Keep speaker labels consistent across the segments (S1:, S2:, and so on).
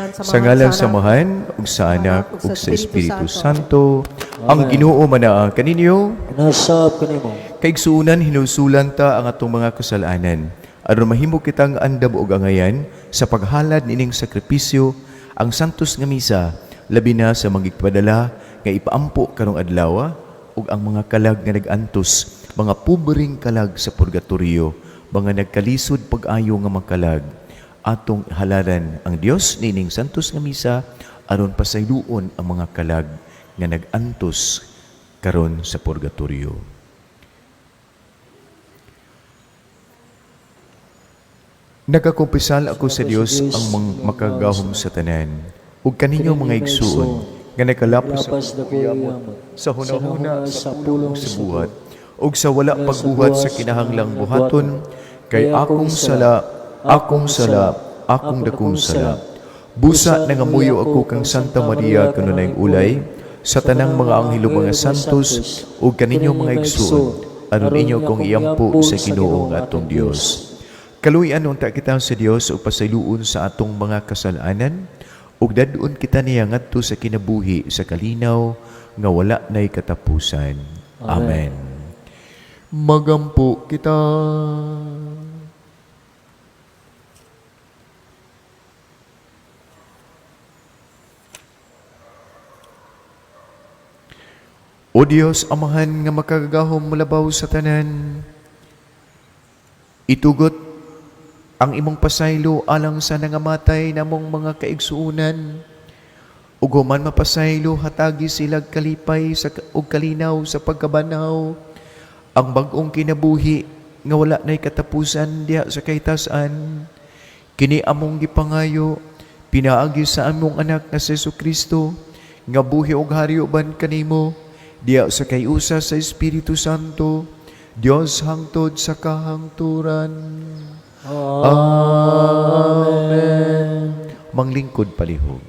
S1: Sa ngalan sa Samahan, ug sa Anak, ug sa Espiritu Santo, ang Ginoo manaa kaninyo,
S2: Nasab kanimo.
S1: kaigsuunan hinusulan ta ang atong mga kasalanan, aron mahimo kitang andam ug angayan sa paghalad nining sakripisyo, ang santos nga misa, labi na sa magigpadala nga ipaampo karong adlaw, ug ang mga kalag nga nag-antos, mga pubring kalag sa purgatorio, mga nagkalisod pag-ayo nga makalag, atong halalan ang Dios nining santos nga misa aron pasayloon ang mga kalag nga nag-antos karon sa purgatorio. Nagakumpisal ako sa Dios ang makagahom sa tanan ug kaninyo mga igsuon nga nakalapos sa kuyamot sa hunahuna sa pulong sa buhat ug sa wala pagbuhat sa kinahanglang buhaton kay akong akong dakong sala. Busa nangamuyo ako kang Santa Maria kanunay ulay, sa tanang mga anghelo mga santos, o kaninyo mga igsuon, aron inyo kong iampo sa Ginoo nga atong Dios. Kaluyan unta kita sa Dios o pasayloon sa atong mga kasalanan, ug dadun kita niya ngadto sa kinabuhi sa kalinaw nga wala nay katapusan. Amen. Magampo kita. O Diyos, Amahan nga makagahom mulabaw sa tanan, itugot ang imong pasaylo alang sa nangamatay namong mga kaigsuunan, ug human mapasaylo hatagi sila kalipay ug kalinaw sa pagkabanaw, ang bag-ong kinabuhi nga wala nay katapusan diha sa kaytas-an, kini among gipangayo, pinaagi sa among anak na si Jesucristo, nga buhi ug hari uban kanimo, diya sa kayusa sa Espiritu Santo, Diyos hangtod sa kahangturan. Amen. Manglingkod palihog.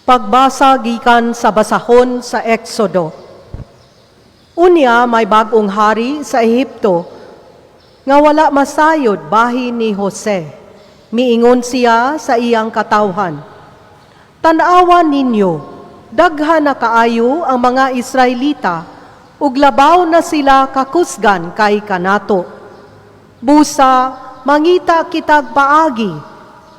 S3: Pagbasa gikan sa basahon sa Exodo. Unya may bagong hari sa Ehipto nga wala masayod bahin ni Jose. Miingon siya sa iyang katawhan, "Tan-awan ninyo, daghan na kaayo ang mga Israelita ug labaw na sila kakusgan kay kanato. Busa mangita kitag paagi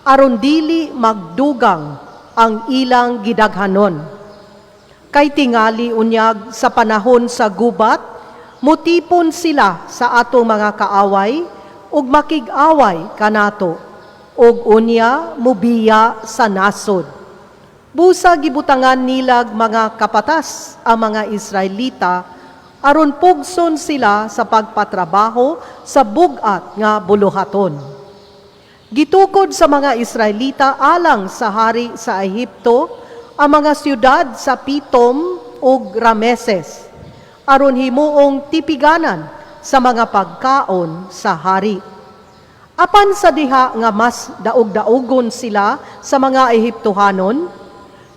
S3: aron dili magdugang ang ilang gidaghanon." Kay tingali unyag sa panahon sa gubat, mutipon sila sa atong mga kaaway ug makig-away kanato, ug unya mubiya sa nasod. Busa gibutangan nilag mga kapatas ang mga Israelita aron pugson sila sa pagpatrabaho sa bugat nga buluhaton. Gitukod sa mga Israelita alang sa hari sa Ehipto ang mga siyudad sa Pitom ug Rameses, aron himuong tipiganan sa mga pagkaon sa hari. Apan sa diha nga mas daog-daogon sila sa mga Ehiptohanon,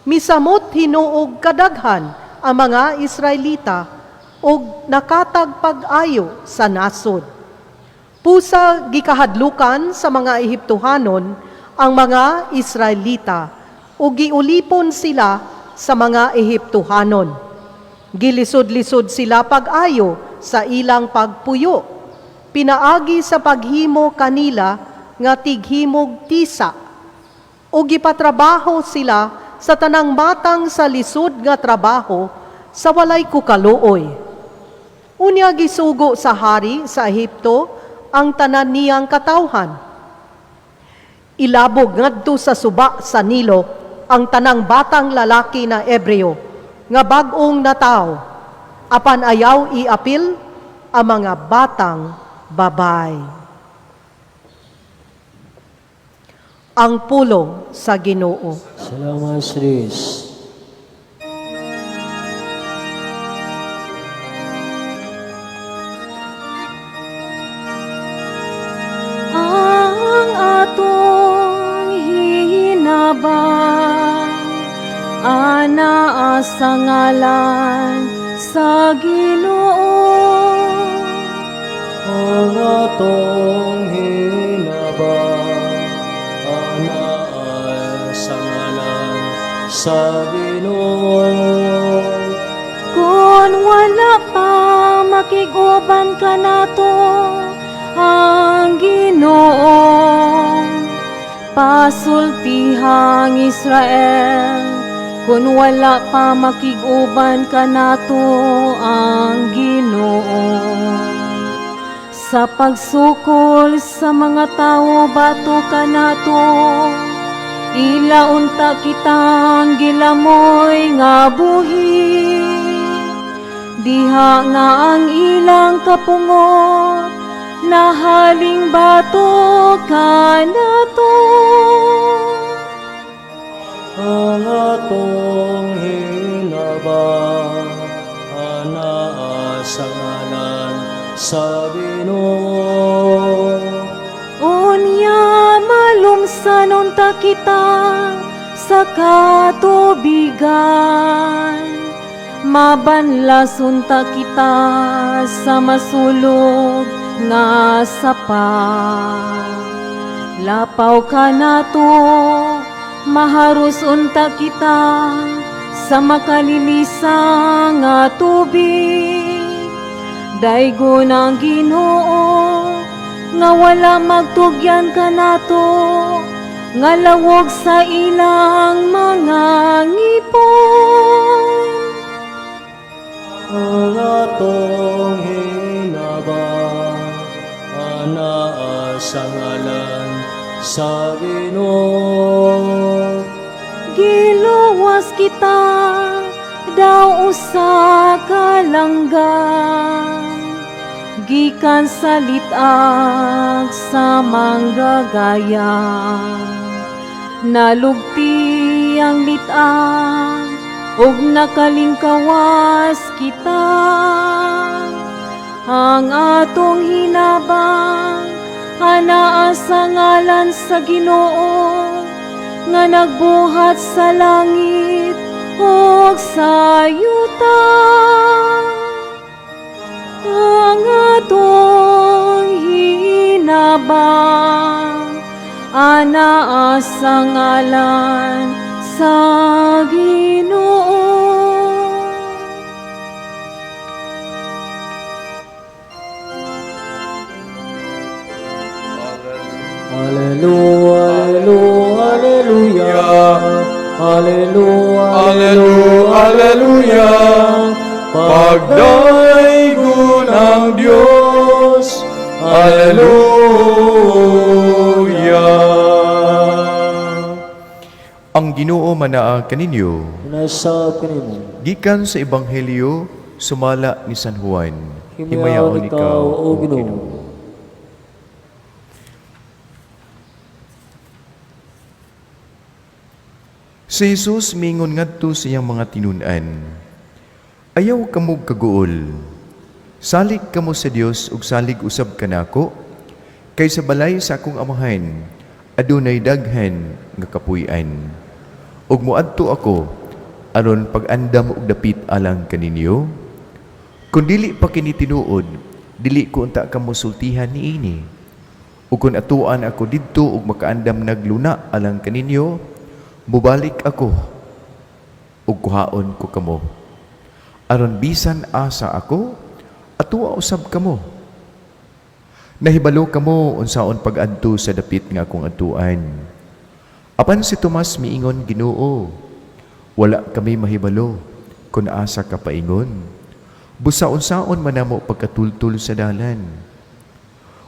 S3: misamot hinuog kadaghan ang mga Israelita ug nakatag pag-ayo sa nasod. Pusa gikahadlukan sa mga Ehiptohanon ang mga Israelita, ug giulipon sila sa mga Ehiptohanon. Gilisod-lisod sila pag-ayo sa ilang pagpuyo, pinaagi sa paghimo kanila nga tighimog tisa, ug gipatrabaho sila sa tanang matang sa lisod nga trabaho sa walay kukaluoy. Unya gisugo sa hari sa Ehipto ang tanan niyang katawhan. Ilabog ngadto sa suba sa Nilo ang tanang batang lalaki na Ebreo nga bag-ong nataw, apan ayaw iapil ang mga batang babay. Ang pulong sa Ginoo.
S2: Salamat sa Diyos.
S4: Ang atong hinabang, anak anaa sa ngalan sa Ginoo.
S2: Ang atong hinabang, anaa sa ngalan sa Ginoo.
S4: Kung wala pa makiguban ka nato ang Ginoo, pasultihang Israel, kung wala pa makiguban ka nato ang Ginoo. Sa pagsukol sa mga tao bato ka nato, ilaunta kitang gilamoy nga buhi. Diha nga ang ilang kapungot, nahaling bato ka nato.
S2: Ang atong hinabang, anaa sa ngalan sa Ginoo.
S4: Unya malumsanon ta kita sa katubigan, mabanlason ta kita sa masulog nga sapa. Lapaw ka nato, maharus unta kita sa makalilisang nga tubig. Daigo ng Ginoo nga wala magtugyan ka nato, nga lawog sa ilang mga ngipon.
S2: Ang atong hinabang, anaa sa ngalan sa Ginoo.
S4: Giluwas kita daw usa ka langgam, gikan sa litag sa manggagayang. Nalugti ang litag ug nakalingkawas kita. Ang atong hinabang, anaa sa ngalan sa Ginoo, nga nagbuhat sa langit ug sa yuta. Ang atong hinabang, anaa sa ngalan sa Ginoo.
S2: Hallelujah, hallelujah, hallelujah, hallelujah, hallelujah. Pagdaigo ng Diyos, hallelujah.
S1: Ang Ginoo manaa kaninyo,
S2: Nasab kanimo,
S1: gikan sa Ebanghelyo sumala ni San Juan.
S2: himayaon ikaw, O Ginoo.
S1: Si Jesus mingon ngadto sa iyang mga tinunan, ayaw kamo kaguol. Salig kamo sa Dios ug salig usab kanako, kay sa balay sa akong amahan adunay daghan nga kapuy-an. Ug moadto ako aron pag-andam og dapit alang kaninyo. Kung dili pa kini tinuod, dili ko unta kamo sultihan niini. Ug kung atuan ako didto ug makaandam nagluna alang kaninyo, mubalik ako ug kuhaon ko kamo. Aron bisan asa ako, atuwa usab kamo. Nahibalo kamo unsaon pag-adto sa dapit nga akong atuan. Apan si Tomas miingon, Ginoo, wala kami mahibalo kung asa ka paingon. Busa-unsaon man namo pagkatultul sa dalan.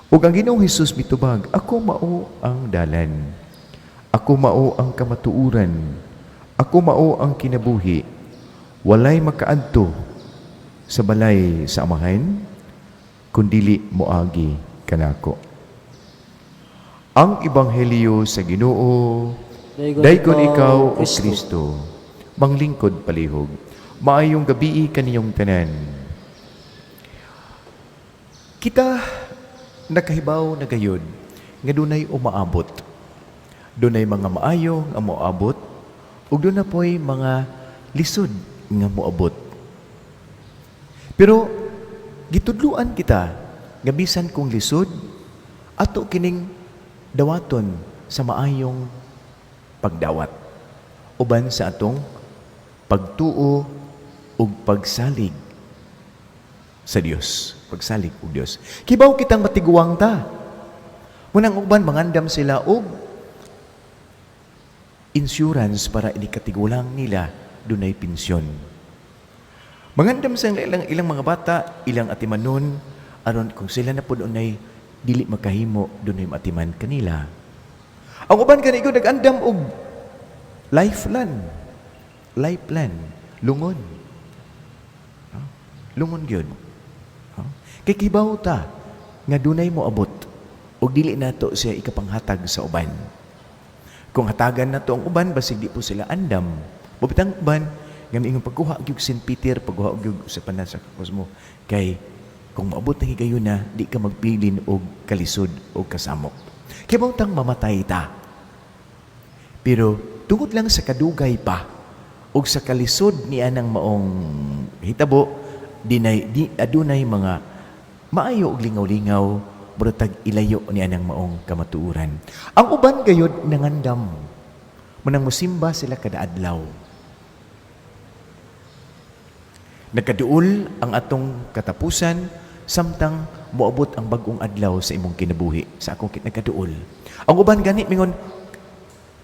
S1: Ug ang Ginoong Hesus mitubag, ako mao ang dalan. Ako mao ang kamatuuran. Ako mao ang kinabuhi. Walay makaadto sa balay sa amahan, kundili moagi kanako. Ang Ebanghelyo sa Ginoo, daygon ikaw o Kristo, manglingkod palihog. Maayong gabi kaniyong tanan. Kita nakahibaw na gayud nga dunay umaabot. Dunay mga maayo nga moabot ug dunay po'y mga lisod nga moabot. Pero gitudluan kita nga bisan kung lisod ato kining dawaton sa maayong pagdawat uban sa atong pagtuo ug pagsalig sa Dios, pagsalig og Dios. Kibaw kitang matiguang ta. Munang uban mangandam sila og insurance para inikatigulang nila dunay pensyon. Mangandam sa ilang mga bata, ilang atimanon aron kung sila na pud unay dili makahimo dunay matiman kanila. Ang uban kani ko nagandam og lifeline, lungon. Lungon gyud. Kay kibaw ta nga dunay moabot og dili nato siya ikapanghatag sa uban. Kung hatagan nato ang uban basig di po sila andam. Bubitang uban nga ingon pagkuha gyud St. Peter, pagkuha gyud sa panan sa Cosmo kay kung maabot na higayon na di ka magpilin og kalisod o kasamok. Kibaw tang mamatay ta. Pero tungod lang sa kadugay pa ug sa kalisod ni anang maong hitabo adunay mga maayo og lingaw-lingaw brotag ilayo ni anang maong kamatuuran. Ang uban gayud nangandam manang mosimba sila kada adlaw. Nagkaduol ang atong katapusan samtang moabot ang bag-ong adlaw sa imong kinabuhi sa akong nagkaduol. Ang uban gani mingon,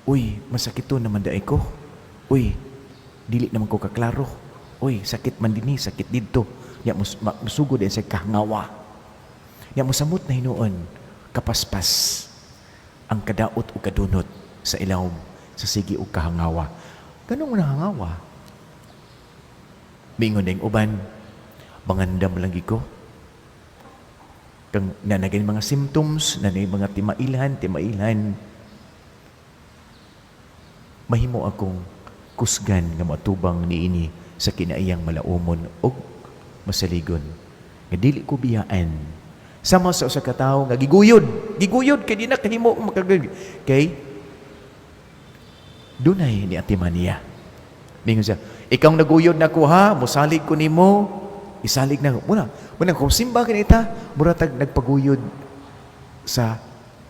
S1: uy, masakito naman daay ko. Uy, dili naman ko kaklaro. Uy, sakit man dinhi, sakit didto. Ya musugod din sa kahangawa. Ya mosamot na hinuon, kapaspas ang kadaot o kadunot sa ilawom, sa sige o kahangawa. Ganong nahangawa. Mingon ding uban, mangandam lang ko. Kang nanagay mga symptoms, nanagay mga timailan, mahimo akong kusgan nga matubang niini sa kinaiyang malaumon o masaligon. Nga dili ko biyaan. Sama sa usa ka tawo nga giguyod kay di na kahimo makagag. Kay dunay ni atiman niya. Mingon siya, ikaw naguyod na ko ha, musalig ko nimo, isalig na ko. Muna kung simba kinita, muratag nagpaguyod sa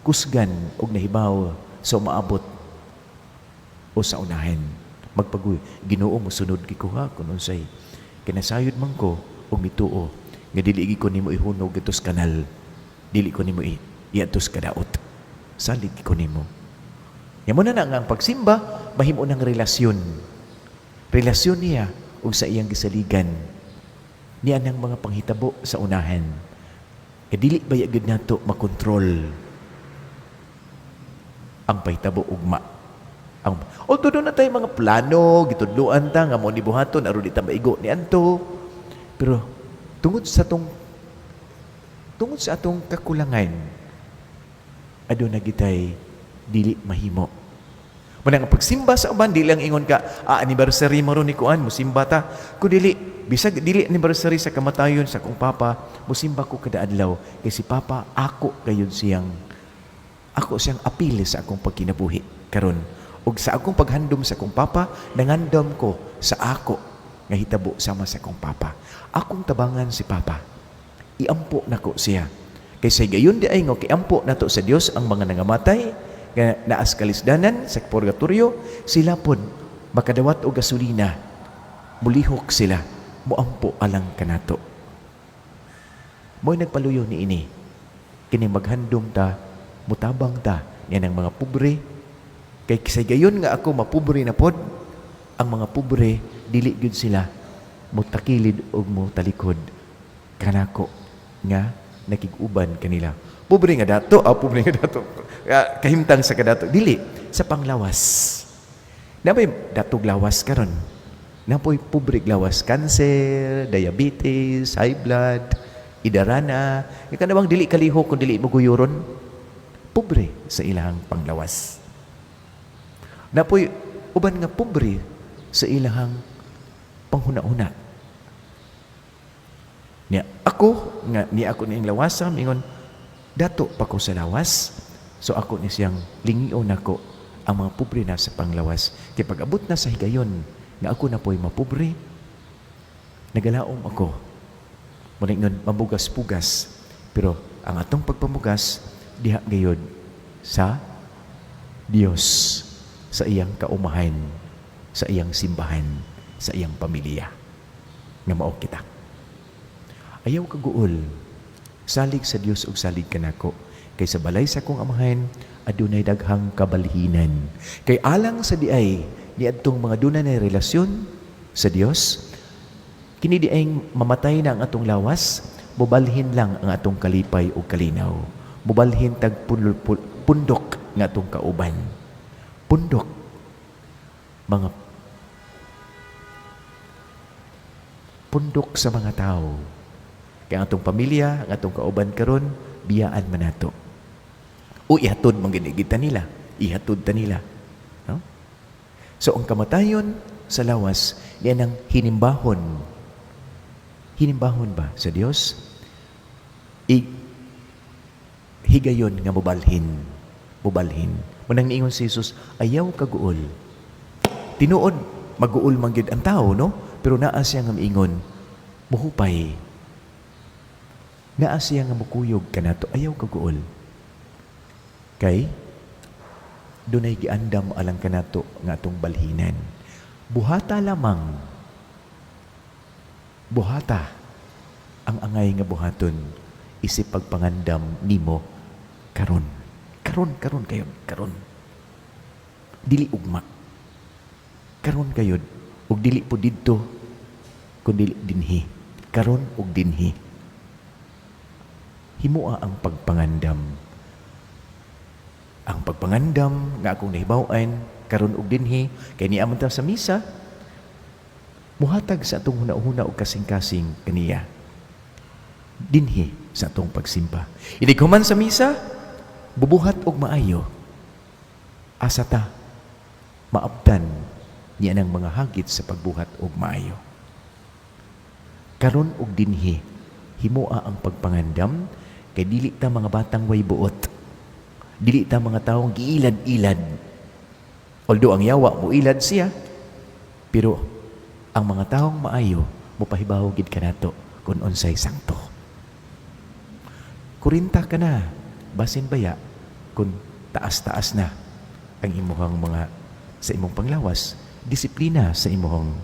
S1: kusgan og nahibaw sa umaabot o sa unahin. Magpaguyod. Ginoo mo sunod ko ha, kung unsay kinasayod man ko og mituo nga dili ko nimo ihunog itos kanal, dili ko nimo iatos kadaot, salig ko nimo. Yamo na nga ang pagsimba mahimo ng relasyon niya ug sa iyang gisaligan niya ng mga panghitabo sa unahan. Kaya dili ba yagid nato makontrol ang pahitabo ugma. Although na tayo mga plano, gitudluan ta nga mo ni buhaton aron di ta maigo ni anto. Pero tungod sa atong kakulangan aduna gitay dili mahimo. Manang pagsimba sa uban dili lang ingon ka, anniversary mo ron ni kuan, musimba ta. Kun dili bisag dili anniversary sa kamatayon sa akong papa, musimba ko kada adlaw kay si papa ako siyang apil sa akong pagkinabuhi karon. Ug sa akong paghandom sa akong papa, nangandam ko sa ako nga hitabo sama sa akong papa. Akong tabangan si papa. Iampo nako siya. Kay say gayon di ay nga kiampo nato sa Dios ang mga nangamatay nga naas kalisdanan sa purgatorio, sila pod makadawat og gasolina. Mulihok sila, muampo alang kanato. Mo'y nagpaluyo ni ini. Kini maghandom ta, mutabang ta yan ang mga pobre. Kay sa gayon nga ako mapobre na pod, ang mga pobre dili gyud sila mutakilid og mutalikod kanako nga nakig-uban kanila. Pobre nga dato, kahimtang sa kadato dili sa panglawas. Napoy datog lawas karon. Napoy pobre lawas, cancer, diabetes, high blood, idarana, kanawang dili kalihok kung dili maguyuron. Pobre sa ilang panglawas. Napoy uban nga pobre sa ilahang panghuna-una. Ako ning lawasa mingon dato pa ko sa lawas. So ako ni siyang lingion nako ang mga pobre na sa panglawas. Kay pag-abot na sa higayon, nga ako na po'y mapobre. Nagalaom ako. Muna ingon, mabugas-pugas. Pero ang atong pagpamugas, diha gayod sa Dios, sa iyang kaumahan, sa iyang simbahan, sa iyang pamilya. Nga mao kita. Ayaw kaguol, salig sa Dios ug salig kanako. Kay sa balay sa kong amahan, adunay daghang kabalhinan. Kay alang sa diay, niadtong mga dunay na relasyon sa Dios, kini diay mamatay na ang atong lawas, mubalhin lang ang atong kalipay ug kalinaw. Mubalhin tag pundok nga atong kauban. Pundok. Mga pundok sa mga tao. Kaya ang atong pamilya, ang atong kauban karon, biyaan man nato. O ihatod man ginigita nila. Ihatod ta nila. No? So ang kamatayon sa lawas, yan ang hinimbahon. Hinimbahon ba sa Dios? Higayon nga mubalhin. Mubalhin. Manang niingon si Jesus, ayaw kaguol. Tinuod, maguol man gyud ang tao, no? Pero naa siya nga miingon, muhupay. Naa siya nga mukuyog kanato, ayaw kaguol. Kay, dunay giandam alang kanato nga atong balhinan. Buhata lamang. Buhata. Ang angay nga buhaton, isip pagpangandam nimo karon. Karon kayon. Dili ugma. Karon kayod, ug dili po didto, kundi dinhi. Karon ug dinhi. Himua ang pagpangandam. Ang pagpangandam nga akong nahibaw-an, karon ug dinhi, kay niamon ta sa misa, muhatag sa atong huna-huna ug kasing-kasing kaniya. Dinhi sa atong pagsimba. Idi human sa misa, bubuhat og maayo. Asa ta maabtan niya ng mga hagit sa pagbuhat og maayo. Karon og dinhi, himua ang pagpangandam, kay dili ta mga batang way buot. Dili ta mga taong giilad-ilad. Although ang yawa mo ilad siya, pero ang mga taong maayo mopahibaw gid kanato kung unsay sangto. Kurinta ka na, basin baya kung taas-taas na ang imuhang mga sa imong panglawas, disiplina sa imuhang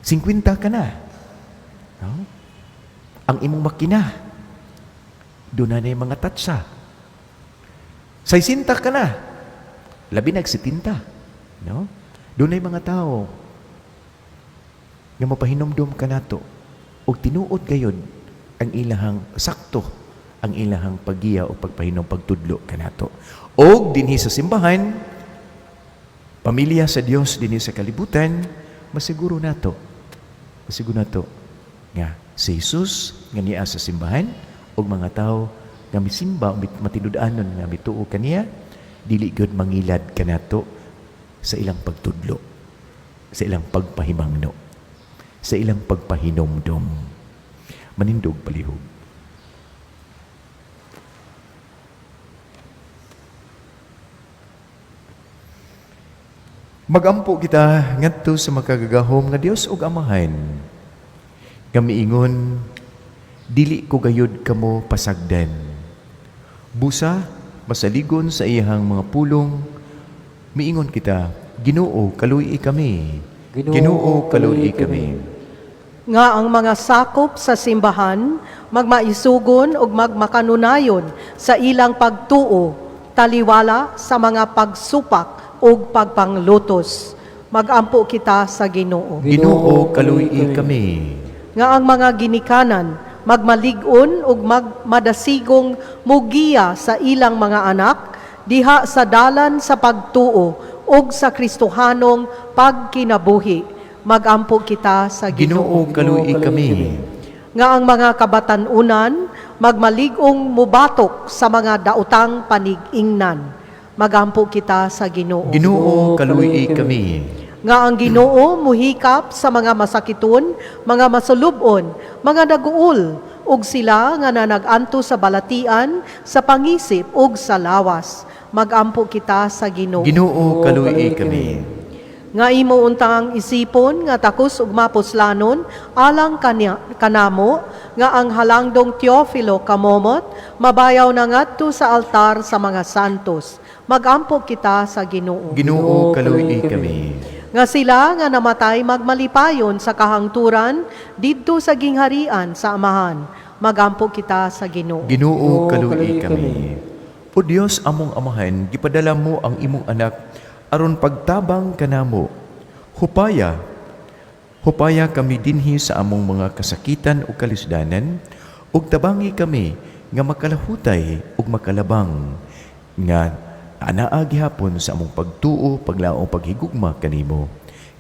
S1: 50 ka na. No? Ang imong makina, doon na yung mga tatsa. 60 ka na, labi nagsitinta. No? Doon na yung mga tao nga mapahinomdom ka nato o tinuod gayod ang ilahang sakto, ang ilahang paggiya o pagpahinom pagtudlo kanato. O dinhi sa simbahan, pamilya sa Dios dinhi sa kalibutan, masiguro nato nga si Jesus nga niya sa simbahan og mga tao nga misimba o matinud-anon nga mituo kaniya, dili gyud mangilad kanato sa ilang pagtudlo, sa ilang pagpahimangno, sa ilang pagpahinomdom. Manindog palihog. Magampo kita ngadto sa makagagahom nga Dios ug Amahan. Kamiingon, dili ko gayud kamo pasagdan. Busa, masaligon sa iyahang mga pulong, miingon kita, Ginoo, kaluy kami. Ginoo, kaluy kami.
S3: Nga ang mga sakop sa simbahan, magmaisugon ug magmakanunayon sa ilang pagtuo, taliwala sa mga pagsupak ug pagpanglutos. Magampo kita sa Ginoo.
S1: Ginoo, kaluy kami.
S3: Nga ang mga ginikanan, magmalig-on ug magmadasigong mugiya sa ilang mga anak, diha sa dalan sa pagtuo ug sa Kristohanong pagkinabuhi. Magampo kita sa
S1: Ginoo, kaluy kami.
S3: Nga ang mga kabatanunan, magmalig-ong mubatok sa mga daotang panig-ingnan. Magampo kita sa Ginoo.
S1: Ginoo, kaluy kami.
S3: Nga ang Ginoo muhikap sa mga masakiton, mga masulubon, mga naguul, ug sila nga nanag-anto sa balatian, sa pangisip ug sa lawas. Magampo kita sa Ginoo.
S1: Ginoo, kaluy kami.
S3: nga imo untang isipon nga takos ug mapuslanon alang kanamo nga ang halangdong Teofilo kamomot mabayaw na ngadto sa altar sa mga santos. Magampo kita sa Ginoo.
S1: Ginoo, kaluoy kami.
S3: Nga sila nga namatay magmalipayon sa kahangturan didto sa gingharian sa Amahan. Magampo kita sa Ginoo.
S1: Ginoo, kaluoy kami. O Dios among amahan, gipadala mo ang imong anak aron pagtabang kanamo. Hupaya kami dinhi sa among mga kasakitan o kalisdanan, ug tabangi kami nga makalahutay ug makalabang nga anaa gihapon sa among pagtuo, paglaong paghigugma kanimo.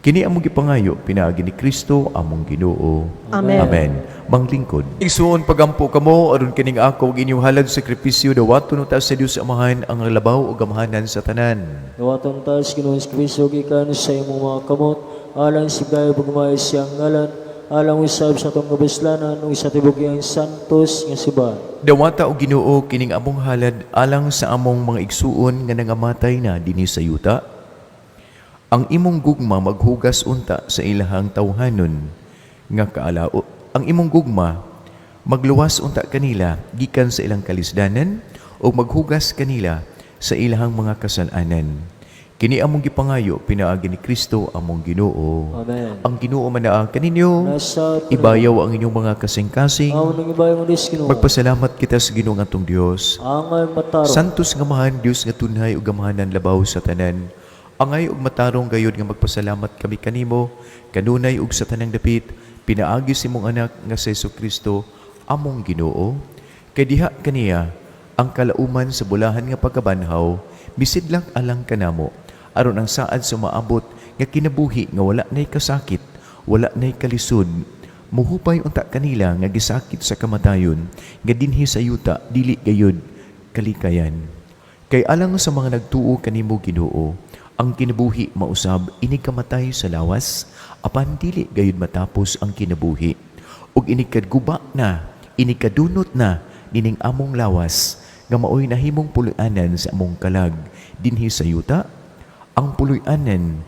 S1: Kini among gipangayo pinaagi ni Kristo among Ginoo.
S3: Amen.
S1: Amen. Manglingkod. Igsuon pagampo kamo aron kining ako ug inyong halad sakripisyo dawaton ta sa Dios Amahan ang labaw ug gamahanan sa tanan.
S2: Dawaton ta sa Ginoong Kristo gikan sa imong mga kamot, alang sigay pagmay siyang ngalan, alang usab sa tong kabislanan ug sa tibuok iyang santos nga sibat.
S1: Dawata o Ginoo kining among halad alang sa among mga igsuon nga nangamatay na dinhi sa yuta. Ang imong gugma maghugas unta sa ilahang tawhanon nga kaalao. Ang imong gugma magluwas unta kanila gikan sa ilang kalisdanan o maghugas kanila sa ilahang mga kasalanan. Kini among gipangayo pinaagi ni Kristo among Ginoo.
S2: Amen.
S1: Ang Ginoo manaa kaninyo,
S2: Nasa
S1: ibayaw ang inyong mga kasing-kasing.
S2: aw nang ibayo mo Dios Ginoo.
S1: Magpasalamat kita sa Ginoo nga atong Dios.
S2: Angay mataro.
S1: Santos nga mahan Dios nga tunhay ug gamahanan labaw sa tanan. Angay ug matarong gayud nga magpasalamat kami kanimo, kanunay ug sa tanang dapit, pinaagi si mong anak nga sa Kristo among Ginoo. Kay diha kaniya ang kalauman sa bulahan nga pagkabanhaw, bisidlang alang kanamo, aron ang saad sumaabot nga kinabuhi nga wala nay kasakit, wala nay kalisod. Muhupay unta kanila nga gisakit sa kamatayon, nga dinhi sa yuta dili gayud kalikayan. Kay alang sa mga nagtuo kanimo Ginoo, ang kinabuhi mausab inig kamatay sa lawas, apan dili gayud matapos ang kinabuhi. Ug inig kadguba na, inig kadunot na nining among lawas, nga maoy nahimong puloy-anan sa among kalag dinhi sa yuta. Ang puloy-anan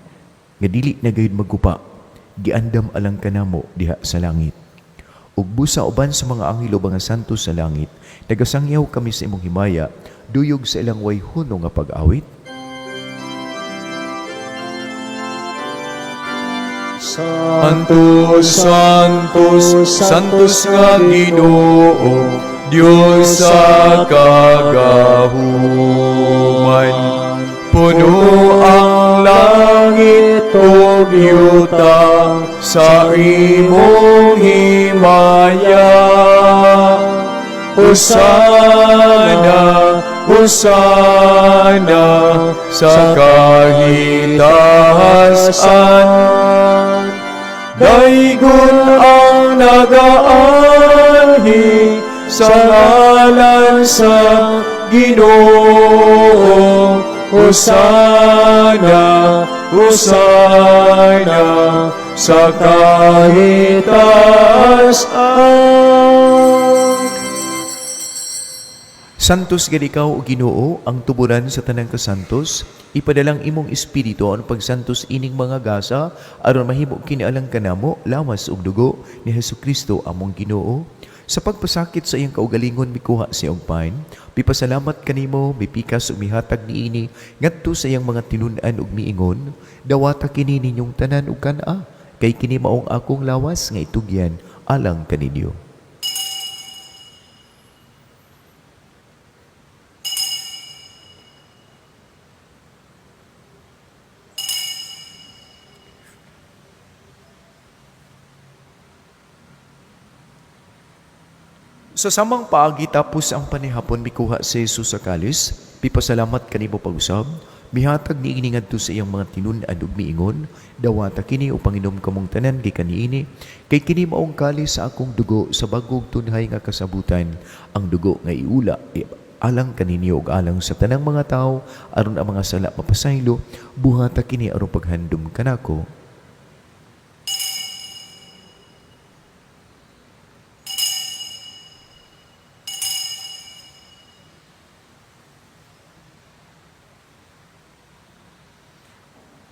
S1: nga dili na gayud maggupa, giandam alang kanamo diha sa langit. Ug busa uban sa mga anghelo mga santos sa langit, nagasangyaw kami sa imong himaya, duyog sa ilang way huno nga pag-awit.
S2: Santos,
S1: Santos, Santos nga Ginoo, Dios sa kagahuman. Puno ang langit ug yuta sa imong himaya. Hosana, Hosana sa kahitasan. Daygon ang nagaanhi sa ngalan sa Ginoo. Hosana, Hosana sa kahitasan. Santos gid ikaw o Ginoo ang tuburan sa tanang kasantos, ipadalang imong espiritu ang pagsantos ining mga gasa aron mahimo kinialang kanamo lawas ug dugo ni Hesukristo among Ginoo. Sa pagpasakit sa iyang kaugalingon mikuha sa iyong pain, pipasalamat kanimo, mipikas ug mihatag niini ngadto sa iyang mga tinun-an ug miingon, dawata kini ninyong tanan ug kana, kay kini maong akong lawas nga itugyan alang kaninyo. Sa samang paagi tapos ang panihapon mikuha si Jesus sa kalis, pipasalamat kanimo pag-usab, mihatag niini ngadto sa iyang mga tinun-an ug miingon, dawata kini o Panginom kamong tanan kay kaniini, kay kini maong kalis sa akong dugo sa bagog tunhay nga kasabutan, ang dugo nga iula alang kaninyo ug alang sa tanang mga tao aron ang mga sala mapasaylo, buhata kini aron paghandom kanako.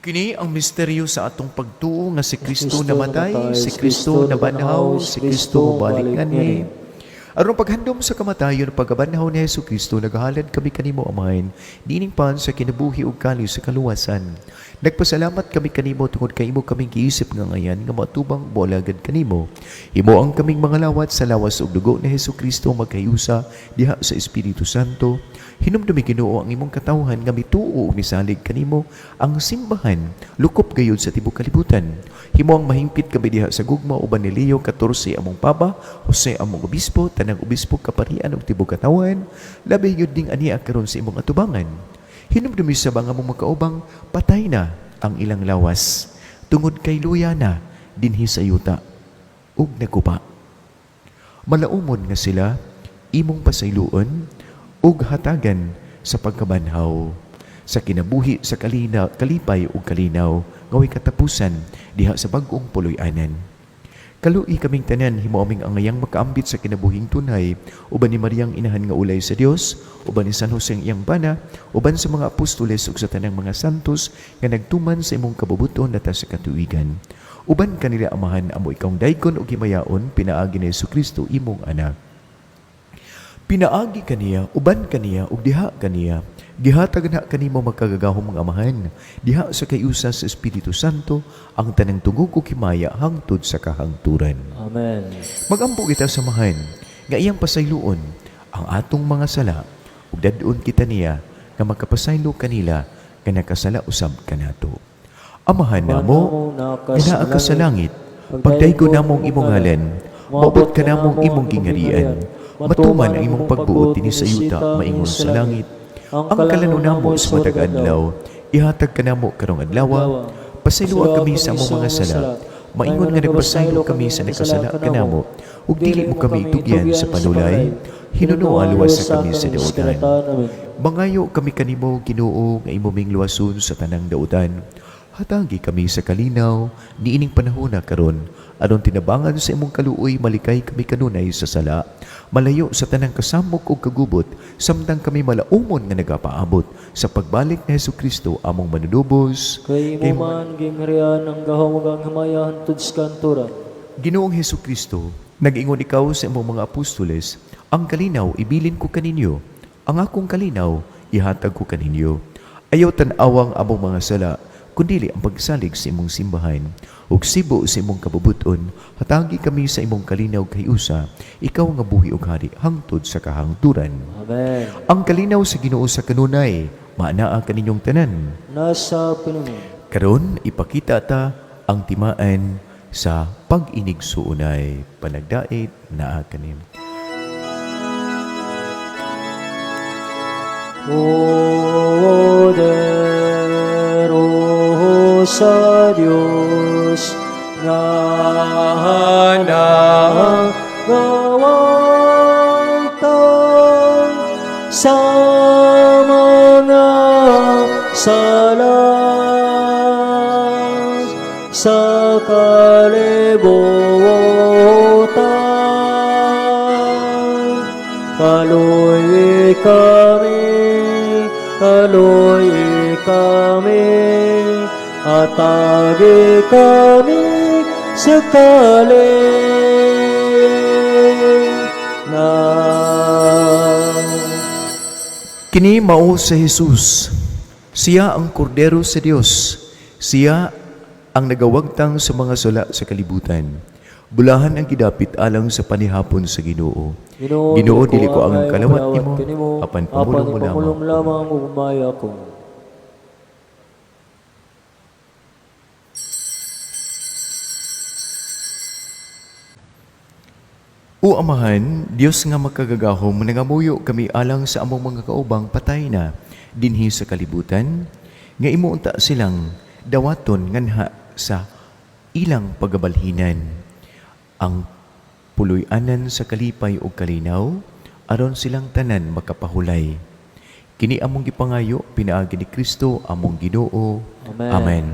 S1: Kini ang misteryo sa atong pagtuo nga si Kristo namatay, si Kristo nabanhaw, si Kristo balik ngani. Aron paghandom sa kamatayon pagkabanhaw ni Hesus Kristo naghalad kami kanimo amahin, dining pan sa kinabuhi ug kali sa kaluwasan. Nagpasalamat kami kanimo tungod kay imo kaming giisip nga ngayan nga matubang bolagad kanimo. Imo ang kaming mga lawat sa lawas ug dugo ni Hesus Kristo magkayusa diha sa Espiritu Santo. Hinumdumi Ginoo ang imong katawhan nga mituo ug misalig kanimo ang simbahan lukop gayud sa tibuok kalibutan. Himo ang mahingpit kami diha sa gugma uban ni Leo 14 among papa, Jose among obispo, tanang obispo kaparian ug tibuok katawhan, labi gyud ding ania karon sa imong atubangan. Hinumdumi sa mga mong kaubang patay na ang ilang lawas tungod kay luya na dinhi sa yuta ug nagupa. Malaumon nga sila imong pasayloon ug hatagan sa pagkabanhaw sa kinabuhi sa kalipay ug kalinaw ngaway katapusan diha sa bag-ong puloy-anan. Kalui kaming tanan himo aming angayang makaambit sa kinabuhing tunay uban ni Mariang inahan nga ulay sa Dios, uban ni San Jose ang iyang bana, uban sa mga apostoles ug sa tanang mga santos nga nagtuman sa imong kabubuton nata sa katuigan. Uban kanila amahan amo ikong daykon ug himayaon pinaagi ni Jesucristo imong anak. Pinaagi kaniya, uban kaniya, ug diha kaniya. Gihatag na kanimo magkagagahom mga amahan. Diha sa kayusa sa Espiritu Santo, ang tanang tungog ug himaya hangtod sa kahangturan.
S2: Amen.
S1: Magampo kita samahan, nga iyang pasayloon ang atong mga sala, ug dadon kita niya nga magkapasaylo kanila nga nakasala usab kanato. Amahan namo, nga ka sa langit, pagdaygo namong imong ngalan, maabot ka namong imong gingarian, matuman ang imong pagbuot dinhi sa yuta maingon sa langit. Ang kalano namo sa matag adlaw, ihatag ka namo karong adlaw. Pasayloa kami sa among mga sala, maingon nga nagpasaylo kami sa nakasala kanamo, ug dili mo kami tugyan sa panulay, hinunoa luwas sa kami sa dautan. Mangayo kami kanimo Ginoo nga imoming luwason sa tanang dautan. Hatagi kami sa kalinaw, niining panahon na karon, aron tinabangan sa imong kaluoy malikay kami kanunay sa sala, malayo sa tanang kasamok ug kagubot, samtang kami malaumon nga nagapaabot sa pagbalik ni Jesucristo among manunubos.
S2: Kay imo man gingharian ang gahom ug ang himaya hangtod sa kanturan.
S1: Ginoong Jesucristo, nag-ingon ikaw sa imong mga apostoles, ang kalinaw ibilin ko kaninyo, ang akong kalinaw ihatag ko kaninyo. Ayaw tan-awang among mga sala, kundili ang pagsalig sa imong simbahan, ug sibo sa imong kabubuton, hatagi kami sa imong kalinaw kay usa, ikaw nga buhi ug hari hangtod sa kahangturan.
S2: Amen.
S1: Ang kalinaw sa Ginoo sa kanunay, maanaa kaninyong tanan.
S2: Nasa pinuno.
S1: Karon ipakita ta ang timaan sa pag-inigsuunay, panagdait naa kanim.
S2: Sa Diyos nga nangawantang sa mga sala sa kalibutan. Kaluy kami, atagi kami sa
S1: Kini mao sa Jesus. Siya ang kordero sa Dios. Siya ang nagawagtang sa mga sala sa kalibutan. Bulahan ang gidapit alang sa panihapon sa Ginoo. Ginoo, dili ko ang kalawat nimo, apan pamulong mo
S2: lamang ug umaya ko.
S1: O Amahan, Dios nga makagagahom, nangamuyo kami alang sa among mga kaubang patay na dinhi sa kalibutan, nga imuunta silang dawaton nganha sa ilang pagabalhinan. Ang puloy-anan sa kalipay o kalinaw, aron silang tanan makapahulay. Kini among gipangayo, pinaagi ni Kristo among Ginoo.
S2: Amen.
S1: Amen.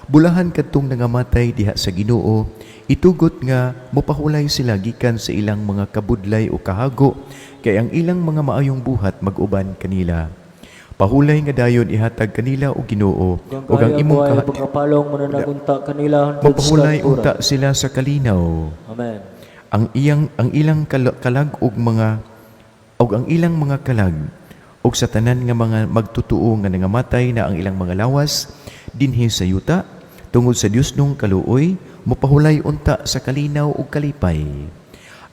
S1: Bulahan kadtong nangamatay diha sa Ginoo, itugot nga mopahulay sila gikan sa ilang mga kabudlay o kahago, kay ang ilang mga maayong buhat mag-uban kanila. Pahulay nga dayon ihatag kanila o Ginoo ug ang imong kahat
S2: pagkapalong mananagunta kanila hangtod
S1: mapahulay
S2: sa katuran.
S1: unta sila sa kalinaw.
S2: Amen.
S1: Ang ilang kalag ug ang ilang mga kalag ug sa tanan nga mga magtutuo nga nangamatay na ang ilang mga lawas dinhi sa yuta tungod sa Dios nung kaluoy mapahulay unta sa kalinaw ug kalipay.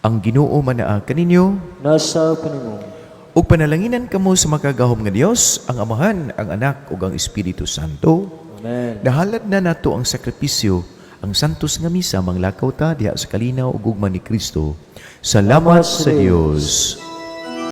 S1: Ang Ginoo manaa kaninyo
S2: Nasa Panginoon.
S1: ug panalanginan kamo sa makagahom nga Dios, ang Amahan, ang Anak ug ang Espiritu Santo.
S2: Amen.
S1: Nahalad na nato ang sakripisyo, ang santos nga misa manglakaw ta diha sa kalinaw ug ugma ni Kristo. Salamat sa Dios.